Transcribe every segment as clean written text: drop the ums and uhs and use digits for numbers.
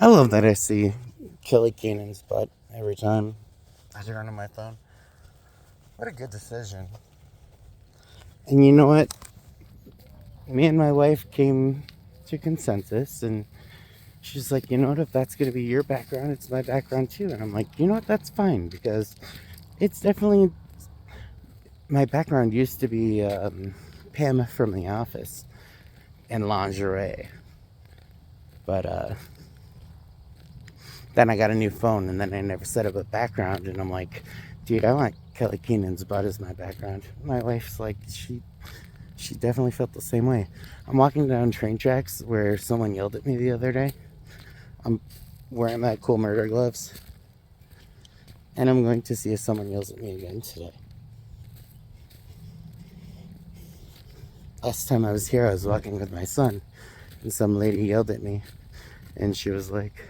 I love that I see Kelly Keenan's butt every time I turn on my phone. What a good decision. And you know what? Me and my wife came to consensus, and she's like, you know what? If that's going to be your background, it's my background too. And I'm like, you know what? That's fine because it's definitely my background used to be Pam from The Office and lingerie. But then I got a new phone, and then I never set up a background. And I'm like, dude, I want Kelly Keenan's butt as my background. My wife's like, she definitely felt the same way. I'm walking down train tracks where someone yelled at me the other day. I'm wearing my cool murder gloves, and I'm going to see if someone yells at me again today. Last time I was here, I was walking with my son, and some lady yelled at me, and she was like,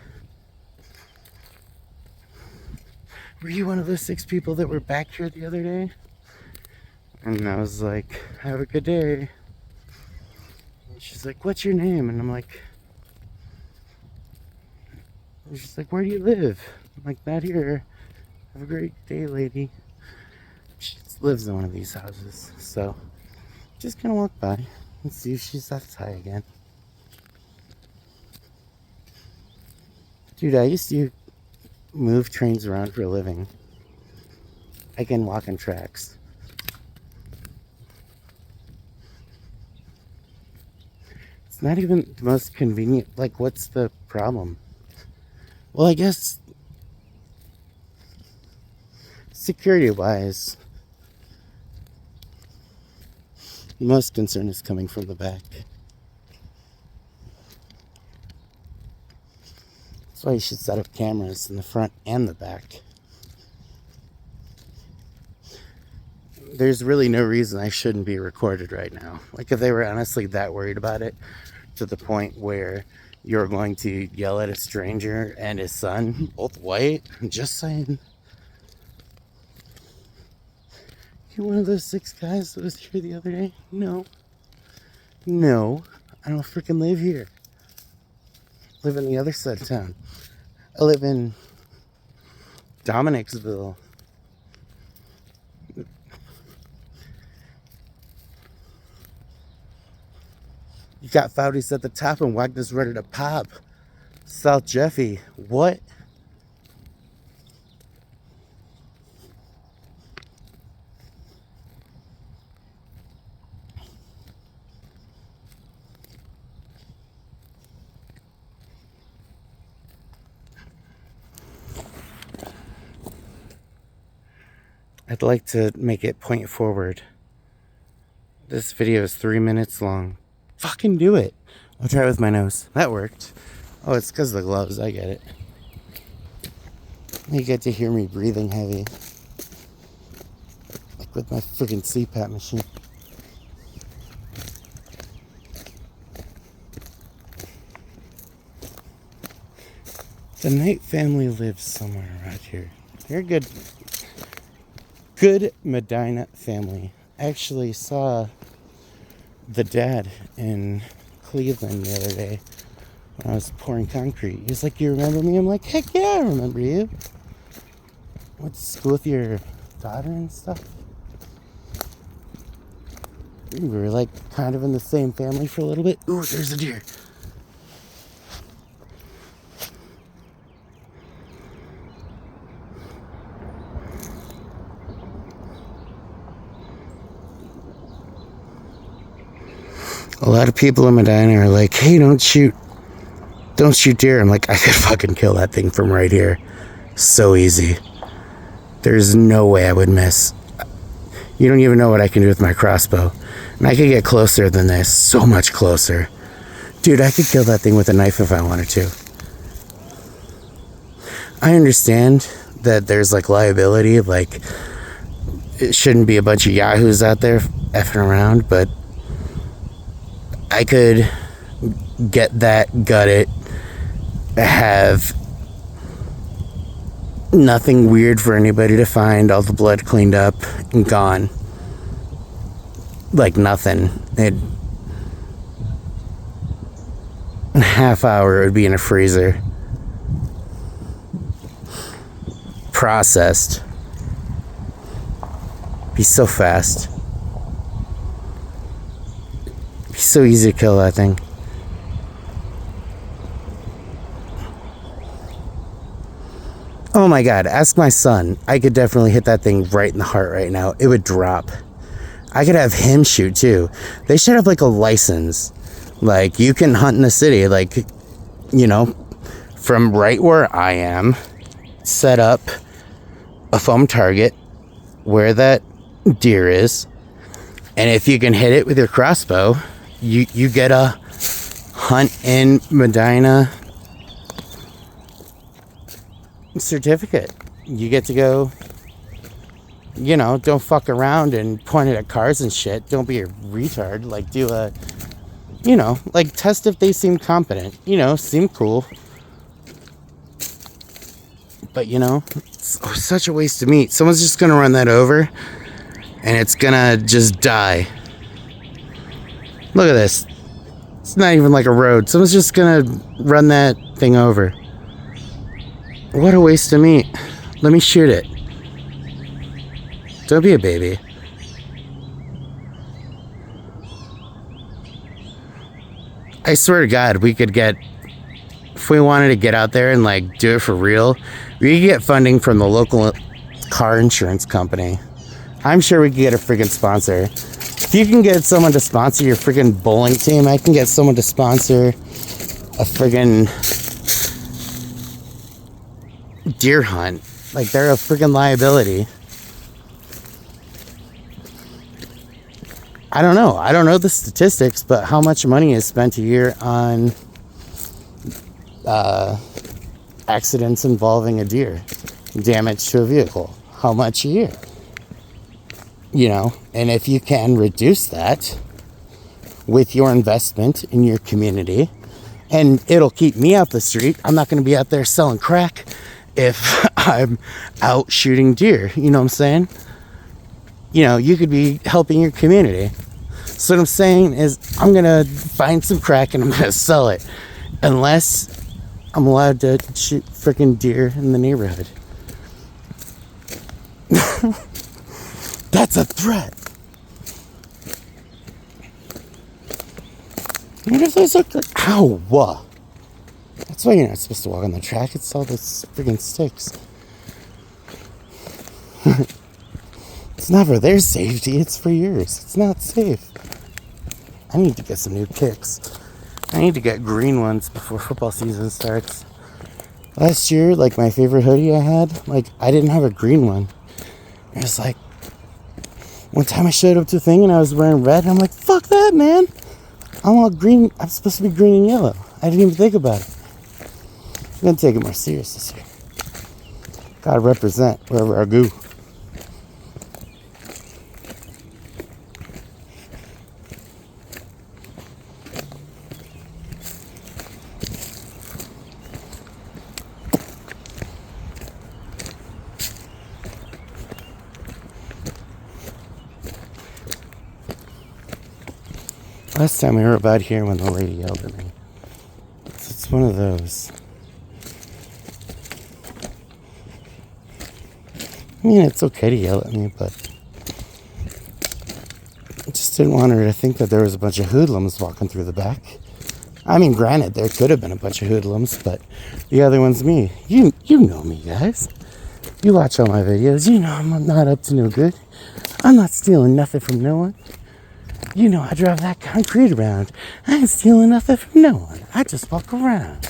were you one of those 6 people that were back here the other day? And I was like, have a good day. And she's like, what's your name? And I'm like, and she's like, where do you live? I'm like, not here. Have a great day, lady. She lives in one of these houses, so just gonna walk by and see if she says hi again. Dude, I used to move trains around for a living. I can walk on tracks. It's not even the most convenient. Like, what's the problem? Well, I guess security wise, the most concern is coming from the back. That's why you should set up cameras in the front and the back. There's really no reason I shouldn't be recorded right now. Like, if they were honestly that worried about it to the point where you're going to yell at a stranger and his son, both white, I'm just saying. You one of those 6 guys that was here the other day? No. No. I don't freaking live here. I live in the other side of town. I live in Dominicsville. You got Foudy's at the top and Wagner's ready to pop. South Jeffy. What? I'd like to make it point forward. This video is 3 minutes long. Fucking do it. I'll try it with my nose. That worked. Oh, it's because of the gloves. I get it. You get to hear me breathing heavy. Like with my freaking CPAP machine. The Knight family lives somewhere around here. They're good. Good Medina family. I actually saw the dad in Cleveland the other day when I was pouring concrete. He was like, you remember me? I'm like, heck yeah, I remember you. Went to school with your daughter and stuff. We were like kind of in the same family for a little bit. Ooh, there's a deer. A lot of people in Medina are like, hey, don't shoot deer. I'm like, I could fucking kill that thing from right here. So easy. There's no way I would miss. You don't even know what I can do with my crossbow. And I could get closer than this. So much closer. Dude, I could kill that thing with a knife if I wanted to. I understand that there's like liability. Like, it shouldn't be a bunch of yahoos out there effing around. But I could get that, gut it, have nothing weird for anybody to find, all the blood cleaned up and gone. Like nothing. In a half hour it would be in a freezer. processed. Be so fast. Be so easy to kill that thing. Oh my god, ask my son. I could definitely hit that thing right in the heart right now. It would drop. I could have him shoot too. They should have like a license. Like, you can hunt in the city, like, you know, from right where I am, set up a foam target where that deer is, and if you can hit it with your crossbow, you get a hunt in Medina certificate. You get to go, you know, don't fuck around and point it at cars and shit. Don't be a retard. Like, do a, you know, like, test if they seem competent, you know, seem cool. But, you know, it's such a waste of meat. Someone's just gonna run that over and it's gonna just die. Look at this. It's not even like a road. Someone's just gonna run that thing over. What a waste of meat. Let me shoot it. Don't be a baby. I swear to God, we could get, if we wanted to get out there and like do it for real, we could get funding from the local car insurance company. I'm sure we could get a freaking sponsor. If you can get someone to sponsor your freaking bowling team, I can get someone to sponsor a freaking deer hunt. Like, they're a freaking liability. I don't know the statistics, but how much money is spent a year on accidents involving a deer, damage to a vehicle? How much a year? You know, and if you can reduce that with your investment in your community, and it'll keep me off the street. I'm not going to be out there selling crack if I'm out shooting deer. You know what I'm saying? You know, you could be helping your community. So what I'm saying is, I'm going to find some crack and I'm going to sell it. Unless I'm allowed to shoot freaking deer in the neighborhood. That's a threat. What if there's like, ow, that's why you're not supposed to walk on the track. It's all those freaking sticks. It's not for their safety, it's for yours. It's not safe. I need to get some new kicks. I need to get green ones before football season starts. Last year, like, my favorite hoodie I had, like, I didn't have a green one. It was like, one time I showed up to a thing and I was wearing red, and I'm like, fuck that, man. I want green. I'm supposed to be green and yellow. I didn't even think about it. I'm gonna take it more serious this year. Gotta represent wherever I go. Last time we were about here when the lady yelled at me. It's one of those. I mean, it's okay to yell at me, but I just didn't want her to think that there was a bunch of hoodlums walking through the back. I mean, granted, there could have been a bunch of hoodlums, but the other one's me. You know me, guys. You watch all my videos. You know I'm not up to no good. I'm not stealing nothing from no one. You know I drive that concrete around. I ain't stealing nothing from no one. I just walk around.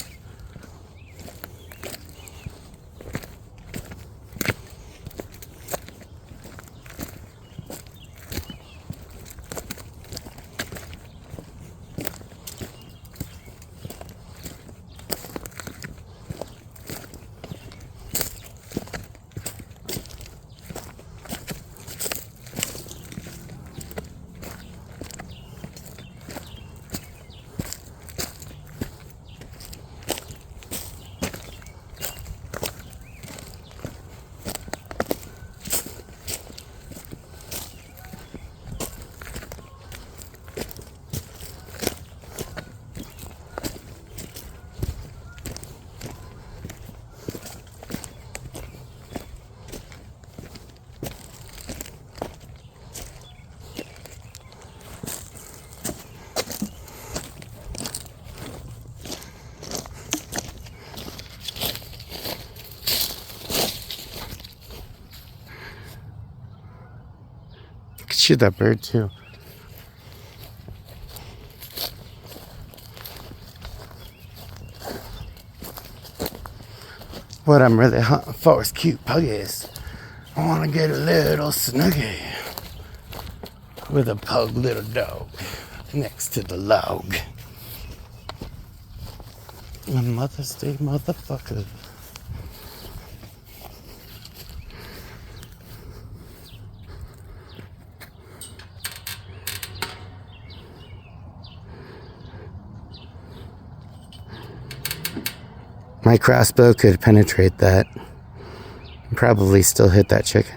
shoot that bird too. What I'm really hunting for is cute puggies. I want to get a little snuggie with a pug little dog next to the log. A Mother's Day motherfucker. My crossbow could penetrate that and probably still hit that chicken.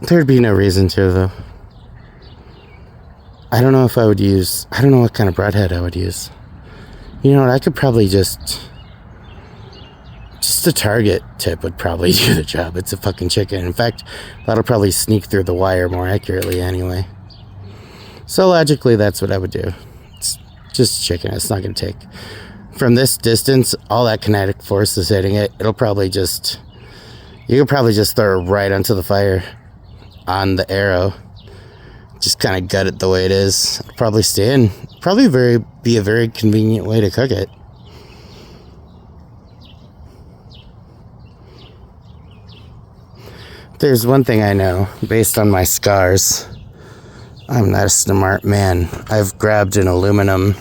There'd be no reason to, though. I don't know what kind of broadhead I would use. You know what, I could probably just a target tip would probably do the job. It's a fucking chicken. In fact, that'll probably sneak through the wire more accurately anyway. So logically, that's what I would do. It's just chicken. It's not going to take... From this distance, all that kinetic force is hitting it. You could probably just throw it right onto the fire on the arrow. Just kind of gut it the way it is. It'll probably stay in. Be a very convenient way to cook it. There's one thing I know, based on my scars. I'm not a smart man. I've grabbed an aluminum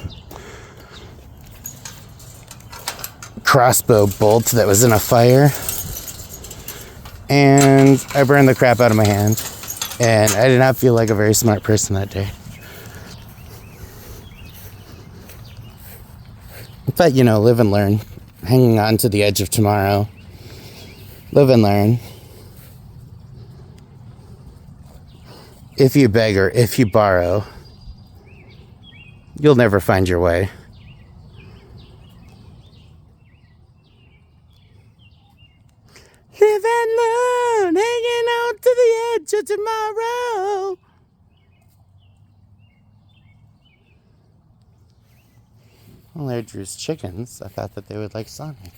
crossbow bolt that was in a fire, and I burned the crap out of my hand, and I did not feel like a very smart person that day. But live and learn. Hanging on to the edge of tomorrow. Live and learn. If you beg or if you borrow, you'll never find your way. Live and learn, hanging on to the edge of tomorrow. Well, there Drew's chickens. I thought that they would like Sonic.